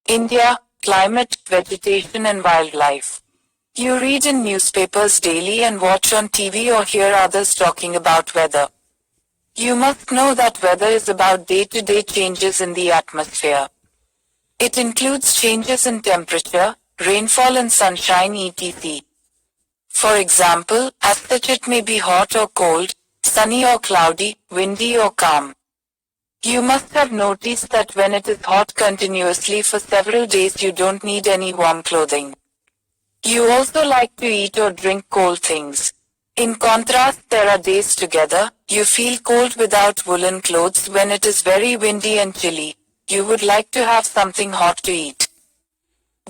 India, climate, vegetation and wildlife. You read in newspapers daily and watch on TV or hear others talking about weather. You must know that weather is about day-to-day changes in the atmosphere. It includes changes in temperature, rainfall and sunshine etc. For example, as such it may be hot or cold, sunny or cloudy, windy or calm. You must have noticed that when it is hot continuously for several days you don't need any warm clothing. You also like to eat or drink cold things. In contrast, there are days together, you feel cold without woolen clothes when it is very windy and chilly. You would like to have something hot to eat.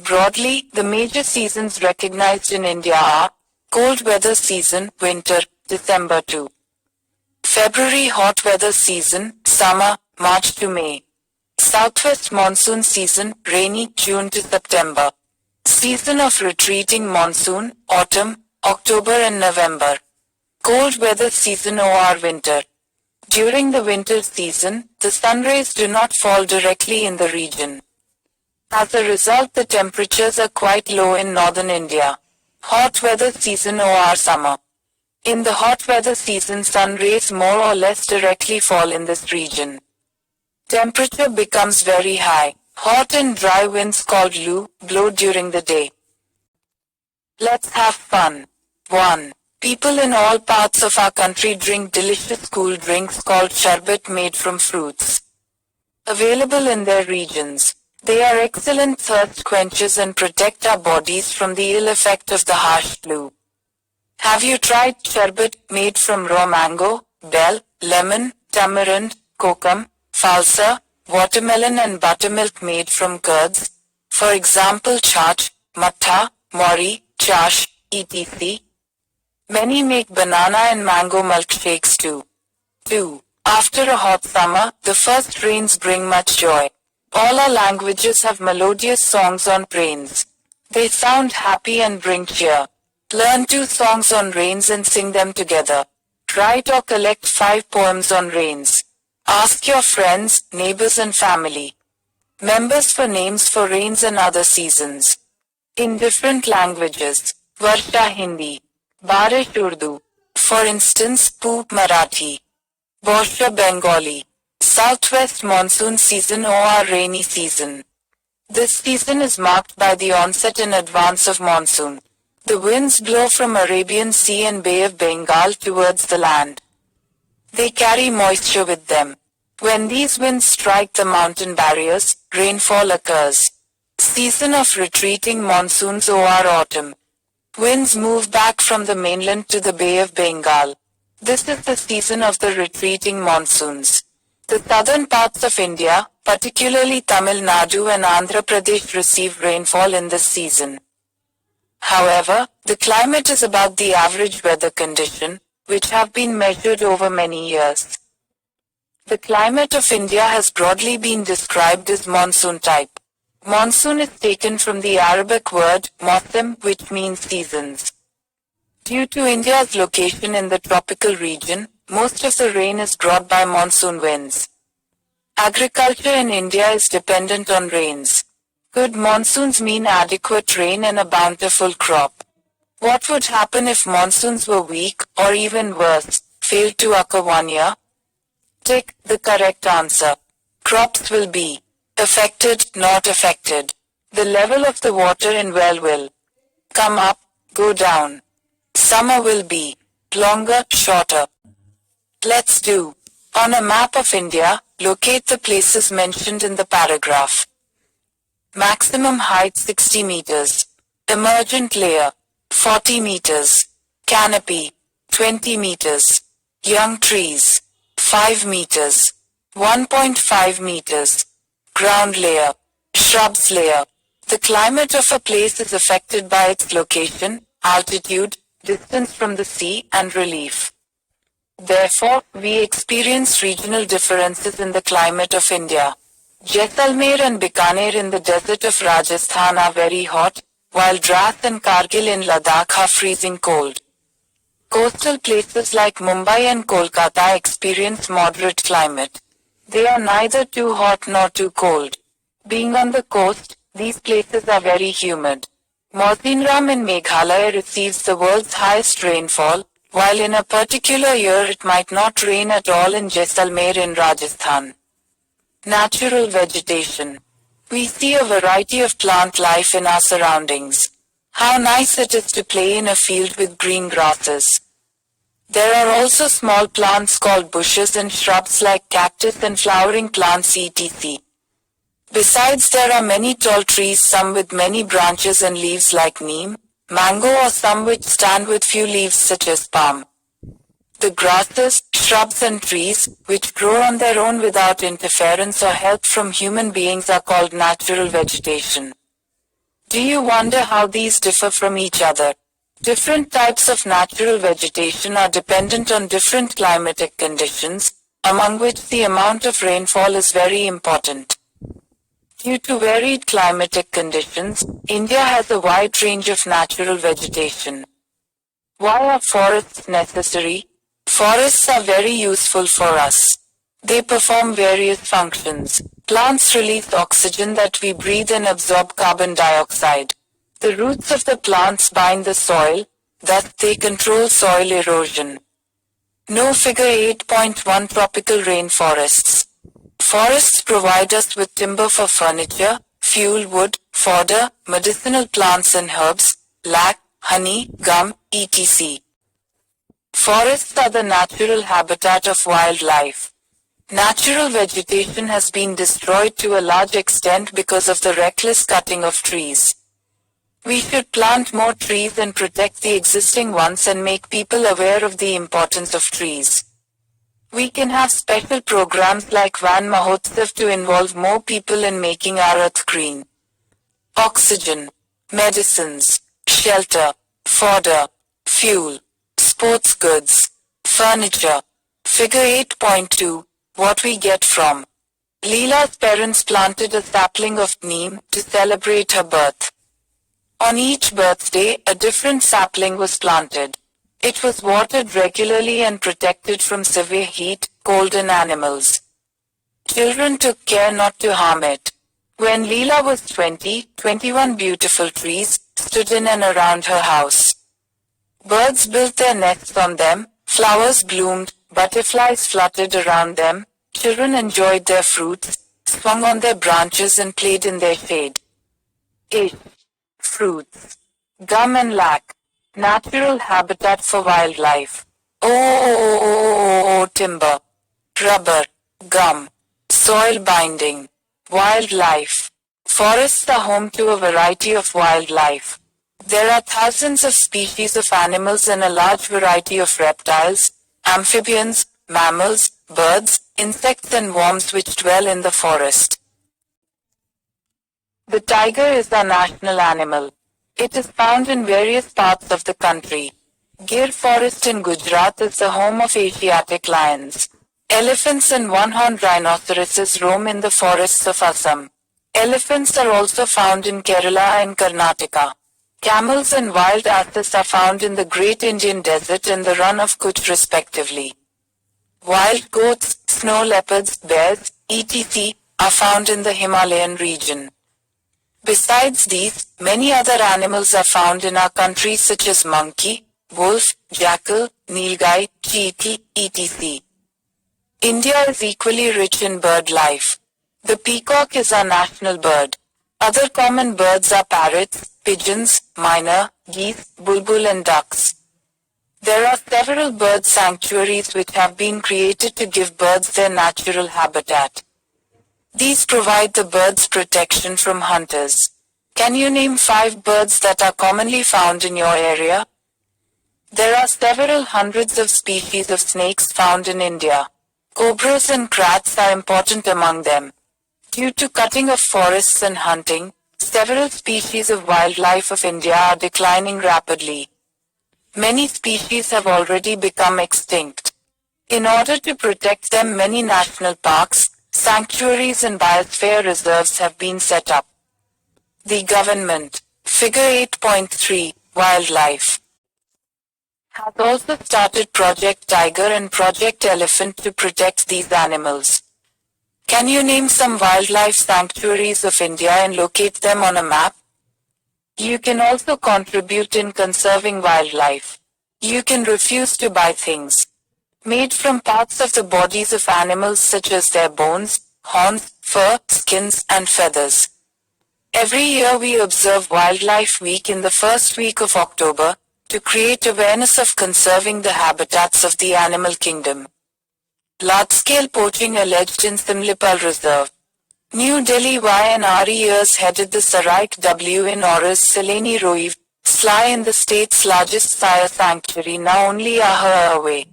Broadly, the major seasons recognized in India are cold weather season, winter, December to February, hot weather season, summer, March to May. Southwest monsoon season, rainy, June to September. Season of retreating monsoon, autumn, October and November. Cold weather season or winter. During the winter season, the sun rays do not fall directly in the region. As a result, the temperatures are quite low in northern India. Hot weather season or summer. In the hot weather season, sun rays more or less directly fall in this region. Temperature becomes very high. Hot and dry winds called loo blow during the day. Let's have fun. 1. People in all parts of our country drink delicious cool drinks called sharbat made from fruits. Available in their regions. They are excellent thirst quenchers and protect our bodies from the ill effect of the harsh flu. Have you tried sharbat made from raw mango, bell, lemon, tamarind, kokum, falsa, watermelon and buttermilk made from curds? For example, chaat, mattha, mori, chash, etc. Many make banana and mango milkshakes too. 2. After a hot summer, the first rains bring much joy. All our languages have melodious songs on rains. They sound happy and bring cheer. Learn 2 songs on rains and sing them together. Write or collect 5 poems on rains. Ask your friends, neighbors and family members for names for rains and other seasons. In different languages. Varsha Hindi. Barish Urdu. For instance, Poop Marathi. Borsha Bengali. Southwest monsoon season or rainy season. This season is marked by the onset in advance of monsoon. The winds blow from Arabian Sea and Bay of Bengal towards the land. They carry moisture with them. When these winds strike the mountain barriers, rainfall occurs. Season of retreating monsoons or autumn. Winds move back from the mainland to the Bay of Bengal. This is the season of the retreating monsoons. The southern parts of India, particularly Tamil Nadu and Andhra Pradesh, receive rainfall in this season. However, the climate is about the average weather condition, which have been measured over many years. The climate of India has broadly been described as monsoon type. Monsoon is taken from the Arabic word mawsim, which means seasons. Due to India's location in the tropical region, most of the rain is brought by monsoon winds. Agriculture in India is dependent on rains. Good monsoons mean adequate rain and a bountiful crop. What would happen if monsoons were weak, or even worse, failed to occur one year? Tick the correct answer. Crops will be affected, not affected. The level of the water in well will come up, go down. Summer will be longer, shorter. Let's do. On a map of India, locate the places mentioned in the paragraph. Maximum height 60 meters. Emergent layer 40 meters. Canopy 20 meters. Young trees 5 meters. 1.5 meters. Ground layer. Shrubs layer. The climate of a place is affected by its location, altitude, distance from the sea, and relief. Therefore, we experience regional differences in the climate of India. Jaisalmer and Bikaner in the desert of Rajasthan are very hot, while Dras and Kargil in Ladakh are freezing cold. Coastal places like Mumbai and Kolkata experience moderate climate. They are neither too hot nor too cold. Being on the coast, These places are very humid. Mawsynram in Meghalaya receives the world's highest rainfall, while in a particular year it might not rain at all in Jaisalmer in Rajasthan. Natural vegetation. We see a variety of plant life in our surroundings. How nice it is to play in a field with green grasses. There are also small plants called bushes and shrubs like cactus and flowering plants etc. Besides, there are many tall trees, some with many branches and leaves like neem, mango, or some which stand with few leaves such as palm. The grasses, shrubs and trees, which grow on their own without interference or help from human beings, are called natural vegetation. Do you wonder how these differ from each other? Different types of natural vegetation are dependent on different climatic conditions, among which the amount of rainfall is very important. Due to varied climatic conditions, India has a wide range of natural vegetation. Why are forests necessary? Forests are very useful for us. They perform various functions. Plants release oxygen that we breathe and absorb carbon dioxide. The roots of the plants bind the soil, thus they control soil erosion. No figure 8.1 Tropical rainforests. Forests provide us with timber for furniture, fuel, wood, fodder, medicinal plants and herbs, lac, honey, gum, etc. Forests are the natural habitat of wildlife. Natural vegetation has been destroyed to a large extent because of the reckless cutting of trees. We should plant more trees and protect the existing ones and make people aware of the importance of trees. We can have special programs like Van Mahotsav to involve more people in making our earth green. Oxygen, medicines, shelter, fodder, fuel, sports goods, furniture. Figure 8.2, what we get from. Leela's parents planted a sapling of neem to celebrate her birth. On each birthday, a different sapling was planted. It was watered regularly and protected from severe heat, cold and animals. Children took care not to harm it. When Leela was 21 beautiful trees stood in and around her house. Birds built their nests on them, flowers bloomed, butterflies fluttered around them, children enjoyed their fruits, swung on their branches and played in their shade. Fruits. Gum and lac. Natural habitat for wildlife. Timber. Rubber. Gum. Soil binding. Wildlife. Forests are home to a variety of wildlife. There are thousands of species of animals and a large variety of reptiles, amphibians, mammals, birds, insects and worms which dwell in the forest. The tiger is our national animal. It is found in various parts of the country. Gir Forest in Gujarat is the home of Asiatic lions. Elephants and one-horned rhinoceroses roam in the forests of Assam. Elephants are also found in Kerala and Karnataka. Camels and wild asses are found in the Great Indian Desert and the Run of Kutch respectively. Wild goats, snow leopards, bears, etc. are found in the Himalayan region. Besides these, many other animals are found in our country such as monkey, wolf, jackal, nilgai, cheetal, etc. India is equally rich in bird life. The peacock is our national bird. Other common birds are parrots, pigeons, myna, geese, bulbul and ducks. There are several bird sanctuaries which have been created to give birds their natural habitat. These provide the birds protection from hunters. Can you name 5 birds that are commonly found in your area? There are several hundreds of species of snakes found in India. Cobras and crats are important among them. Due to cutting of forests and hunting, several species of wildlife of India are declining rapidly. Many species have already become extinct. In order to protect them, many national parks, sanctuaries and biosphere reserves have been set up. The government, figure 8.3, wildlife, has also started Project Tiger and Project Elephant to protect these animals. Can you name some wildlife sanctuaries of India and locate them on a map? You can also contribute in conserving wildlife. You can refuse to buy things made from parts of the bodies of animals such as their bones, horns, fur, skins, and feathers. Every year we observe Wildlife Week in the first week of October to create awareness of conserving the habitats of the animal kingdom. Large-scale poaching alleged in Simlipal Reserve. New Delhi YNREers headed the Saraik W in Aur's Sileni Roiv, Sly in the state's largest fire sanctuary now only a hour away.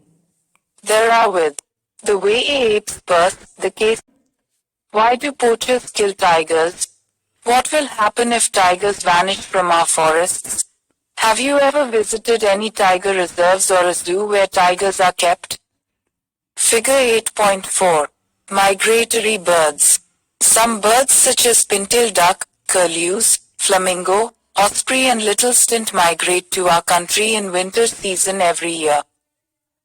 There are with the way apes burst, the case. Why do poachers kill tigers? What will happen if tigers vanish from our forests? Have you ever visited any tiger reserves or a zoo where tigers are kept? Figure 8.4. Migratory birds. Some birds such as pintail duck, curlews, flamingo, osprey and little stint migrate to our country in winter season every year.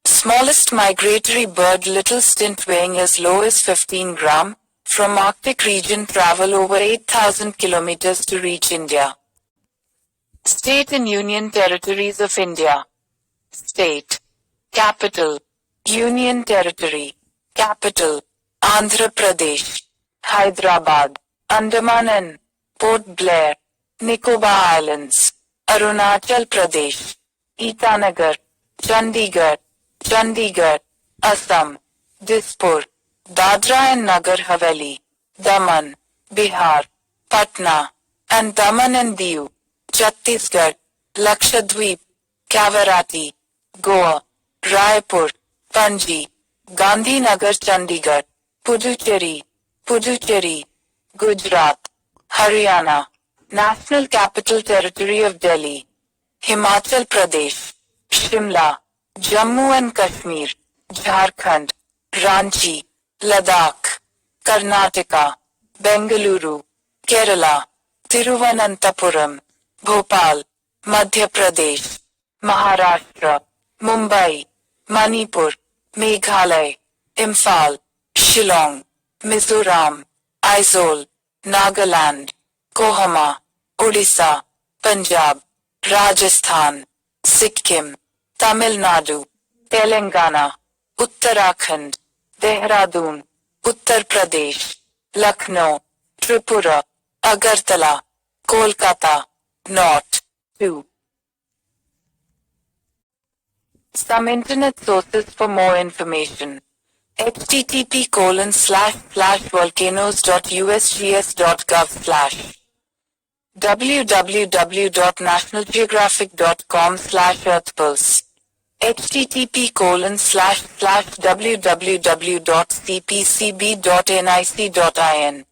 Smallest migratory bird little stint weighing as low as 15 gram, from Arctic region travel over 8,000 kilometers to reach India. State and Union Territories of India. State. Capital. Union Territory. Capital. Andhra Pradesh. Hyderabad. Andaman and Port Blair. Nicobar Islands. Arunachal Pradesh. Itanagar. Chandigarh. Chandigarh. Assam. Dispur. Dadra and Nagar Haveli. Daman. Bihar. Patna. And Daman and Diu. Chhattisgarh. Lakshadweep. Kavarati. Goa. Raipur. Panji. Gandhinagar Chandigarh. Puducherry. Puducherry. Gujarat. Haryana. National Capital Territory of Delhi. Himachal Pradesh. Shimla. Jammu and Kashmir. Jharkhand. Ranchi. Ladakh. Karnataka. Bengaluru. Kerala. Thiruvananthapuram. Bhopal. Madhya Pradesh. Maharashtra. Mumbai. Manipur. Meghalaya. Imphal. Shillong. Mizoram. Aizawl. Nagaland. Kohama. Odisha. Punjab. Rajasthan. Sikkim. Tamil Nadu. Telangana. Uttarakhand. Dehradun. Uttar Pradesh. Lucknow. Tripura. Agartala. Kolkata. North. 2. Some internet sources for more information. http://volcanoes.usgs.gov/ www.nationalgeographic.com/earthpulse http://www.cpcb.nic.in